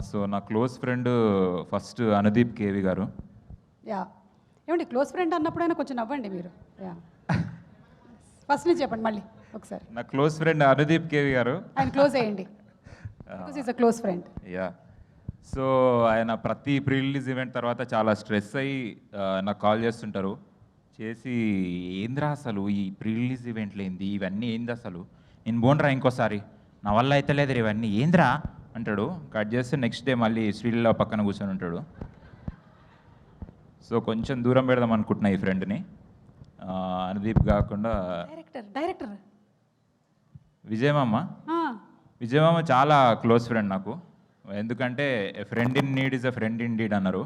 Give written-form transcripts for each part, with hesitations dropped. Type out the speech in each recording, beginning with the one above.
So నా close friend first Anudeep KV గారు. Yeah ఏమండి క్లోజ్ ఫ్రెండ్ అన్నప్పుడైనా కొంచెం నవ్వండి మీరు. యా ఫస్ట్ నుంచి చెప్పండి మళ్ళీ ఒకసారి. నా క్లోజ్ ఫ్రెండ్ అనుదీప్ కేవి గారు. ఆయన క్లోజ్ అయ్యండి because is a close friend. Yeah so ఆయన ప్రతి ప్రీ రిలీజ్ ఈవెంట్ తర్వాత చాలా స్ట్రెస్ అయ్యి నాకు కాల్ చేస్తుంటారు. చేసి ఏంద్రా అసలు ఈ ప్రీ రిలీజ్ ఈవెంట్లు ఏంది, ఇవన్నీ ఏంది అసలు, నేను బోన్రా ఇంకోసారి, నా వల్ల అయితే లేదు ఇవన్నీ ఏంద్రా అంటాడు. కట్ చేస్తే నెక్స్ట్ డే మళ్ళీ స్టీల్లో పక్కన కూర్చొని ఉంటాడు. సో కొంచెం దూరం పెడదాం అనుకుంటున్నా ఈ ఫ్రెండ్ని. అనుదీప్ కాకుండా డైరెక్టర్ విజయమామ. విజయమామ చాలా క్లోజ్ ఫ్రెండ్ నాకు. ఎందుకంటే friend in need is a friend in deed అన్నారు.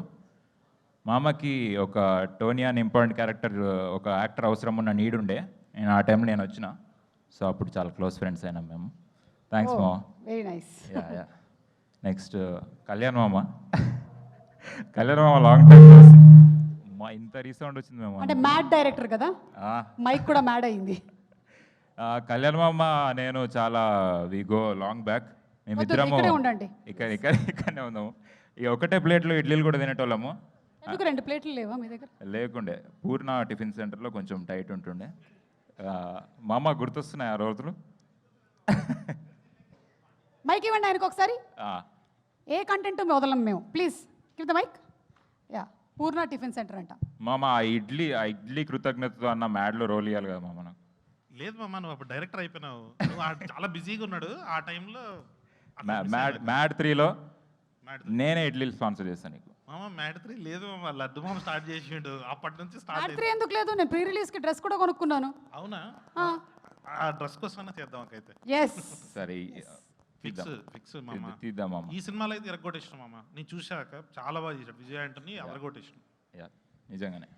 మామకి ఒక టోనీ అని ఇంపార్టెంట్ క్యారెక్టర్, ఒక యాక్టర్ అవసరం ఉన్న నీడ్ ఉండే. నేను ఆ టైంలో నేను వచ్చిన. సో అప్పుడు చాలా క్లోజ్ ఫ్రెండ్స్ అయినాం మేము. థ్యాంక్స్ మామ. Very nice. Yeah yeah next Kalyan మామ. కళ్యాణ్ మామ లాంగ్ టైం మా ఇంత రీసౌండ్ వచ్చింది మేము. అంటే మ్యాడ్ డైరెక్టర్ కదా, మైక్ కూడా మ్యాడ్ అయింది. కళ్యాణ్ మామ నేను చాలా వి గో లాంగ్ బ్యాక్. మేమిద్దరము ఇక్కడనే ఉన్నాము. ఇక ఒకటే ప్లేట్లో ఇడ్లీలు కూడా తినేటోళ్ళము. ఎందుకు 2 ప్లేట్లు లేవా మీ దగ్గర? లేకుండే. పూర్ణ టిఫిన్ సెంటర్లో కొంచెం టైట్ ఉంటుండే. మామ గుర్తొస్తున్నాయి ఆ రోజులు. మైక్ ఇవ్వండి ఆయనకు ఒకసారి. ఏ కంటెంట్ వదలం మేము, please give the mic. Yeah Purna tiffin centre అంట. మామ ఆ ఇడ్లీ కృతజ్ఞతతో అన్న మ్యాడ్లో రోల్ ఇవ్వాలి కదా మామ. లేదు మామ, నువ్వు అప్పుడు డైరెక్టర్ అయిపోయినావు. చాలా బిజీగా ఉన్నాడు ఆ టైంలో. మ్యాడ్ 3లో నేనే ఇడ్లీలు స్పాన్సర్ చేస్తాను నీకు. మామ మ్యాడ్ 3 లేదు మామ, లడ్డు మామ స్టార్ట్ చేసిండు. అప్పటి నుంచి మ్యాడ్ స్టార్ట్ 3 ఎందుకు లేదు? నేను ప్రీ రిలీజ్ కి డ్రెస్ కూడా కొనుక్కున్నాను. అవునా? ఆ డ్రెస్ కోసమైనా చేద్దాం అయితే. ఎస్ సరే ఫిక్స్ మామ. తీద్దాం మామ. ఈ సినిమాలో అయితే ఎరగొట్టేసిన మామ. నేను చూశాక చాలా బాగా చేశాడు విజయ్ ఆంటనీ, ఎరగొట్టేసిన. యా నిజంగానే.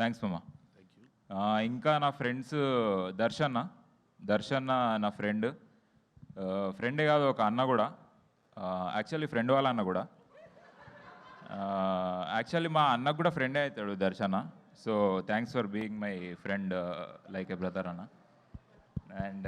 థ్యాంక్స్ మామ. ఇంకా నా ఫ్రెండ్స్ దర్శన్న నా ఫ్రెండే కాదు, ఒక అన్న కూడా. యాక్చువల్లీ ఫ్రెండ్ వాళ్ళ అన్న కూడా. యాక్చువల్లీ మా అన్నకు కూడా ఫ్రెండే అవుతాడు దర్శన. So thanks for being my friend like a brother అన్న. అండ్